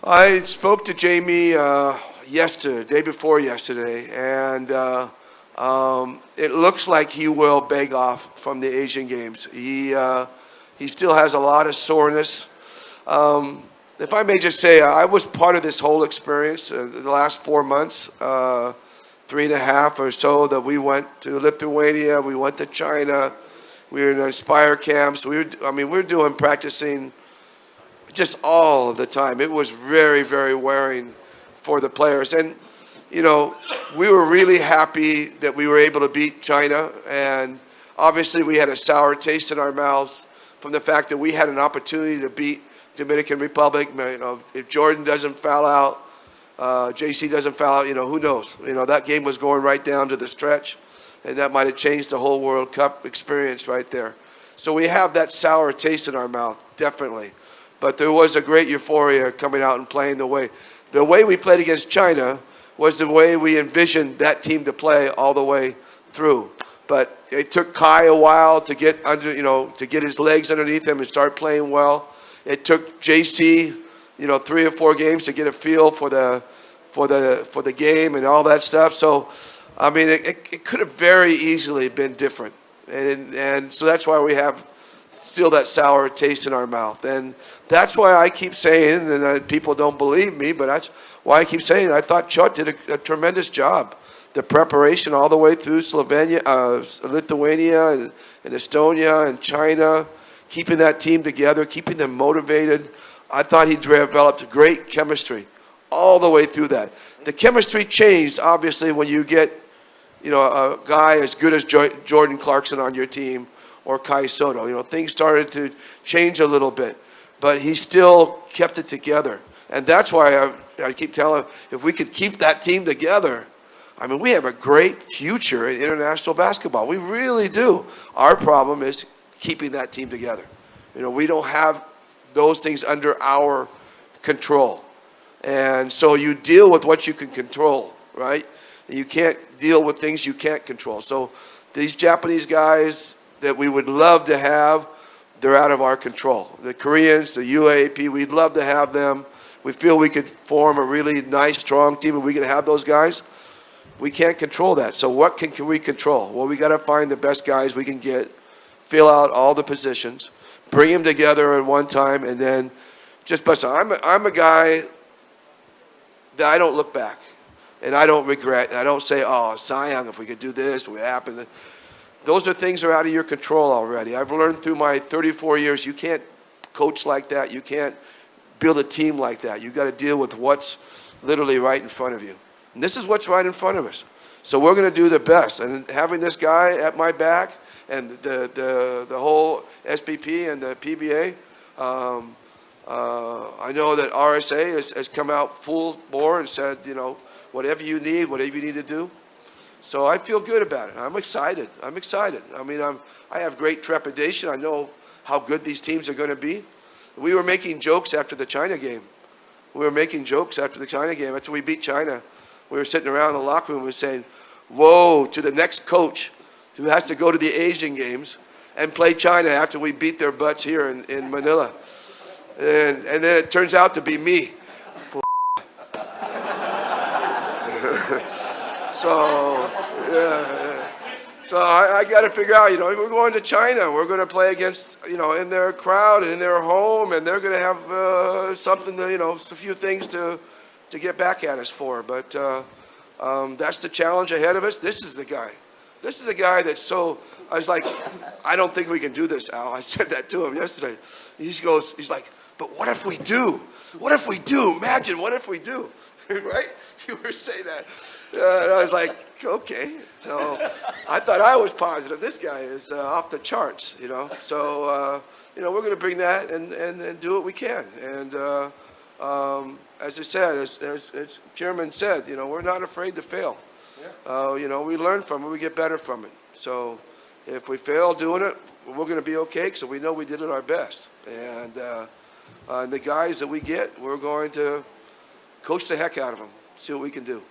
I spoke to Jamie yesterday, day before yesterday, and it looks like he will beg off from the Asian Games. He still has a lot of soreness. If I may just say, I was part of this whole experience the last 4 months, 3.5 or so, that we went to Lithuania, we went to China, we were in Inspire camps. We were doing practicing just all the time. It was very, very wearing for the players. And, you know, we were really happy that we were able to beat China. And obviously we had a sour taste in our mouths from the fact that we had an opportunity to beat Dominican Republic. You know, if Jordan doesn't foul out, JC doesn't foul out, you know, who knows? You know, that game was going right down to the stretch, and that might have changed the whole World Cup experience right there. So we have that sour taste in our mouth, definitely. But there was a great euphoria coming out and playing the way we played against China was the way we envisioned that team to play all the way through. But it took Kai a while to get under, you know, to get his legs underneath him and start playing well. It took JC, you know, 3 or 4 games to get a feel for the game and all that stuff. So, I mean, it could have very easily been different, and so that's why we have still that sour taste in our mouth. And that's why I keep saying, and people don't believe me, but that's why I keep saying I thought Chut did a tremendous job. The preparation all the way through Lithuania and Estonia and China, keeping that team together, keeping them motivated. I thought he developed great chemistry all the way through that. The chemistry changed, obviously, when you get, you know, a guy as good as Jordan Clarkson on your team or Kai Soto. You know, things started to change a little bit, but he still kept it together. And that's why I keep telling him, if we could keep that team together, I mean, we have a great future in international basketball. We really do. Our problem is keeping that team together. You know, we don't have those things under our control. And so you deal with what you can control, right? You can't deal with things you can't control. So these Japanese guys that we would love to have, they're out of our control. The Koreans, the UAAP, we'd love to have them. We feel we could form a really nice, strong team and we can have those guys. We can't control that. So what can we control? Well, we got to find the best guys we can get, fill out all the positions, bring them together at one time, and then just bust. I'm a guy that I don't look back, and I don't regret. I don't say, oh, Cy Young, if we could do this, what happened. Those are things that are out of your control already. I've learned through my 34 years, you can't coach like that. You can't build a team like that. You got to deal with what's literally right in front of you. And this is what's right in front of us. So we're going to do the best. And having this guy at my back and the whole SPP and the PBA, I know that RSA has come out full bore and said, you know, whatever you need to do. So I feel good about it. I'm excited. I mean, I have great trepidation. I know how good these teams are going to be. We were making jokes after the China game. After we beat China, we were sitting around in the locker room and saying, whoa, to the next coach who has to go to the Asian Games and play China after we beat their butts here in Manila. And then it turns out to be me. So I got to figure out, you know, we're going to China. We're going to play against, you know, in their crowd and in their home, and they're going to have something to, you know, a few things to get back at us for. But that's the challenge ahead of us. This is the guy. That's so, I was like, I don't think we can do this, Al. I said that to him yesterday. He's like, but what if we do? Imagine, what if we do? Right? You were saying that. And I was like, okay. So I thought I was positive. This guy is off the charts, you know. So, you know, we're going to bring that and do what we can. And as I said, as Chairman said, you know, we're not afraid to fail. Yeah. You know, we learn from it. We get better from it. So if we fail doing it, we're going to be okay because we know we did it our best. And the guys that we get, we're going to coach the heck out of them, see what we can do.